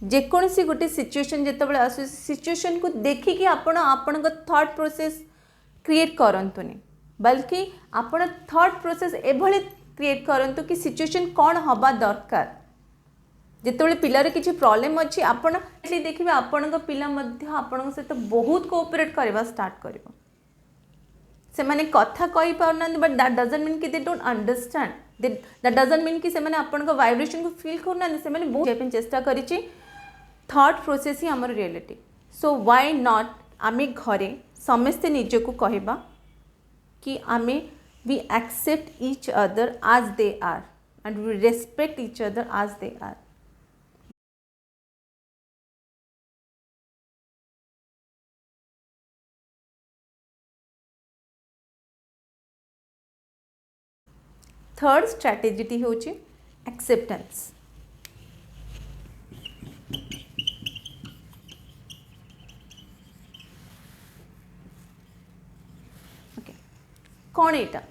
जेकोसी गोटे सिचुएशन जितेबाला आस सिचुएशन को देखिकी आपण थॉट प्रोसेस क्रिएट करंतुनी बल्कि आपण थॉट प्रोसेस एभली क्रिएट करंतु कि सिचुएशन कौन हवा दरकार जितेबाला पिलार किसी प्रॉब्लम अच्छी आपण देखिए आपण पिला आपण सहित बहुत कोऑपरेट करवा स्टार्ट कर से माने कथा कही पारना बट दैट डजंट मीन कि they don't understand that doesn't mean कि से माने आपण वाइब्रेशन को फील करना से माने बहुत चेष्टा करिछि थॉट प्रोसेस ही आमर रियलिटी सो व्हाई नॉट आमे घरे समस्ते निजको कहबा कि आमे we accept each other as they are and we respect each other as they are. Third strategy होची एक्सेप्टेंस. ओके कौन एटा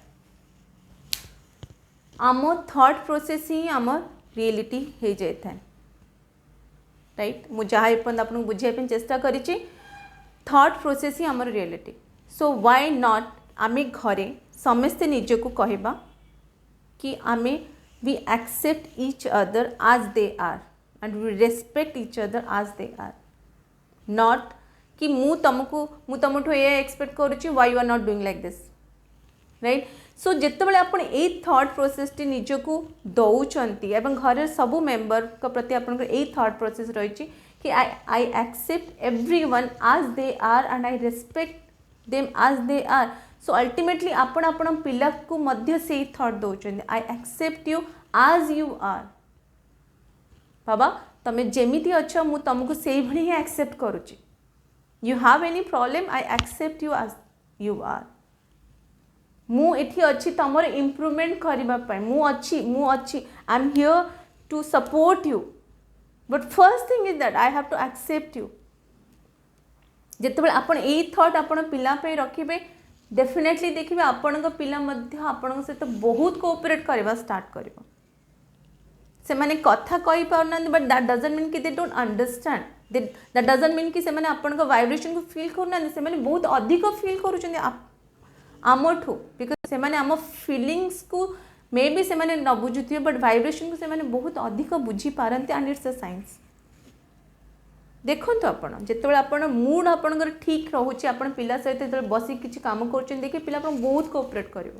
आम थॉट प्रोसेस ही आम रियलिटी हो जाए राइट मु जहाँ आपको बुझाई चेष्टा करी थॉट प्रोसेस ही आमर रियलिटी सो व्हाई नॉट आमे घरे समस्ते निजको कहबा कि आमे we accept each other as they are and we respect each other as they are not कि मु तुमठू ये एक्सपेक्ट करुच्ची why you are not doing like this right so जितेबाला आपण ए थॉट प्रोसेस टी निजको दौरान एवं घर सबू मेंबर को प्रति आपन ए थॉट प्रोसेस रही कि I accept everyone as they are and I respect them as they are so ultimately आपण पिला को मध्य से थॉट दौरान I accept you as you are बाबा तमें जमीती अच्छ मु तुमको से ही एक्सेप्ट करुच्ची you have any problem I accept you as you are मु एठी अच्छी तमर इम्प्रूवमेंट करने मु अच्छी I am here to support you but first thing is that I have to accept you जिते आपण ए थॉट आपण पिला रखिए डेफिनेटली देखिए आपण पिला आपण सहित बहुत कोऑपरेट करवा स्टार्ट कर से माने कथा कही पारना बट दैट डजंट मीन कि they don't understand that doesn't mean कि से माने आपण वाइब्रेशन को फील करना से माने बहुत अधिक फील करुछन आमठू बिकज से माने आम फीलिंग्स को मे बी से माने न बुझुथिबे बट वाइब्रेशन को से माने बहुत अधिक बुझी पारंती एंड इट्स अ साइंस देखो आपण जितेबाला आपण मूड आपणकर ठीक रोचे आपण पिला सहित जो बस किसी काम कर देखिए पिला आपण बहुत कोऑपरेट करिवो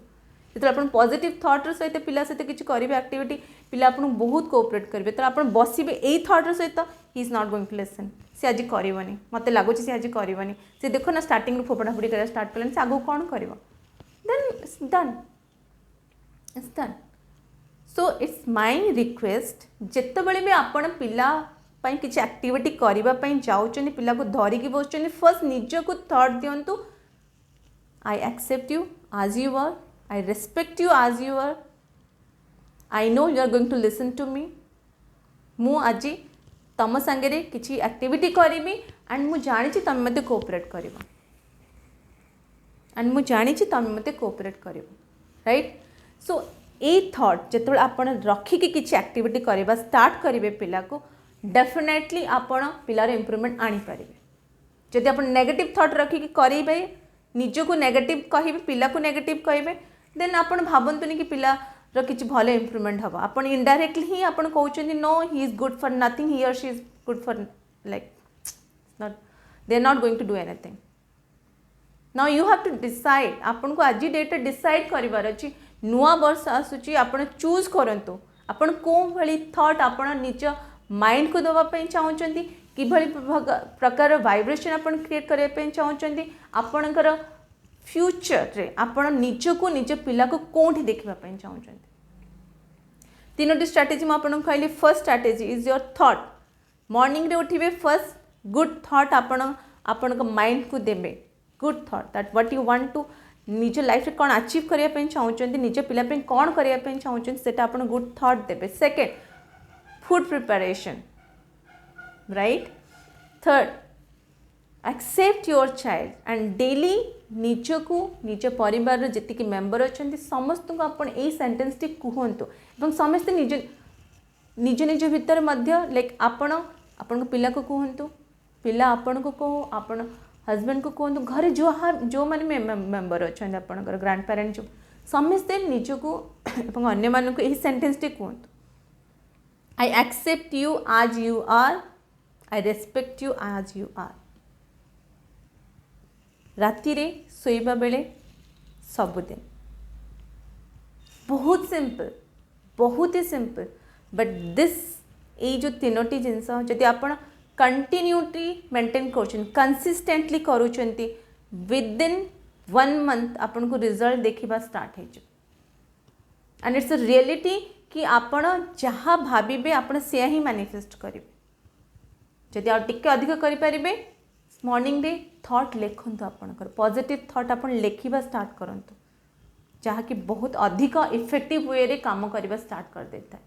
जिते आपण पॉजिटिव थॉट सहित पिला सहित किसी करेंगे एक्टिविटी पिला आपण बहुत कोऑपरेट करेंगे तो आप बसबे यही थॉट सहित he is not going to listen से आज करनी मत लगुच सी आज करनी से देख ना स्टार्टिंग फोपड़ा फोड़ी कर स्टार्ट कले से आगे कौन कर then it's done so it's my request जितेबाला भी आपण पिला किसी एक्टिविटी करने जाऊँ पिला को धरिकी बस फर्स्ट निज को थॉट दिंतु I accept you as you are I respect you as you are I know you are going to listen to me मु आज तुम सांगे किसी एक्टिविटी करी एंड मु जानी तुम मत कोऑपरेट कर एंड मु जानी तुम मत कोऑपरेट कर राइट सो ए थॉट जिते आप रखिकी किसी एक्टिविटी करवा स्टार्ट करेंगे पिला को डेफिनेटली आपण पिलार इम्प्रूवमेंट आनीपारे जदि आप नेगेटिव थॉट रखिकी करेंगे निज को नेगेटिव कहे पिला को नेगेटिव कहे देन आप भावतुनि कि पिलार किसी भल इम्प्रूवमेंट हम आप इनडायरेक्टली ही आप कहते no he is good for nothing he और she is good for like not they are not going to do anything now you have to decide आपन को आज डेट डिसाइड करार अच्छी नुआ वर्ष आसूची आप चूज करंतु आपन को भली थॉट आपन निज माइंड को दवाई चाहते कि प्रकार वाइब्रेशन आपन क्रिएट करने चाहते आपणकर फ्यूचर रे आपन निज को निज पिला को कौटी देखापी चाहते तीनोटी स्ट्रैटेजी मुझे कहली first strategy is your thought morning रे उठिबे फर्स्ट गुड थॉट आपण माइंड को देबे good thought that what you want to निज लाइफ कौन अचीव करने चाहते निज पिला कौन करने चाहते सेटा आपण गुड थॉट देबे second food preparation right third accept your child and daily निज को निज परिवार जी मेंबर अच्छा समस्त को आप सेंटेंस टी कहतु समस्ते निज निज निज भितर लाइक आपण आपण पिला को कहतु, पिला आपण को कहो, आपण हजबैंड को कहतु, घरे जो मैंने मेम्बर अच्छा आपंकर ग्रांड पेरेन्ट जो समस्ते निजक अन्य मानक यही सेंटेंस टी कहतु, I accept you as you are, I respect you as you are. राति रे सोइबा बेले सबुदिन, बहुत सिंपल, बहुत ही सिंपल, बट दिस ये जो तीनोटी जिनस जदि आप कंटिन्यूटी मेंटेन कर कंसिस्टेंटली करूँगी विदिन 1 मंथ आपन को रिजल्ट देखा स्टार्ट हो, एंड इट्स अ रियलिटी कि आपण जहाँ भाविबे आपण से ही मैनिफेस्ट करेंगे। जदि आ टिके अधिक करें मॉर्निंग रे थॉट लिखंतु, आपणकर पॉजिटिव थॉट आपण लिखा स्टार्ट करंतु, जहाँकि बहुत अधिक इफेक्टिव वे रे काम करवा स्टार्ट कर देता है।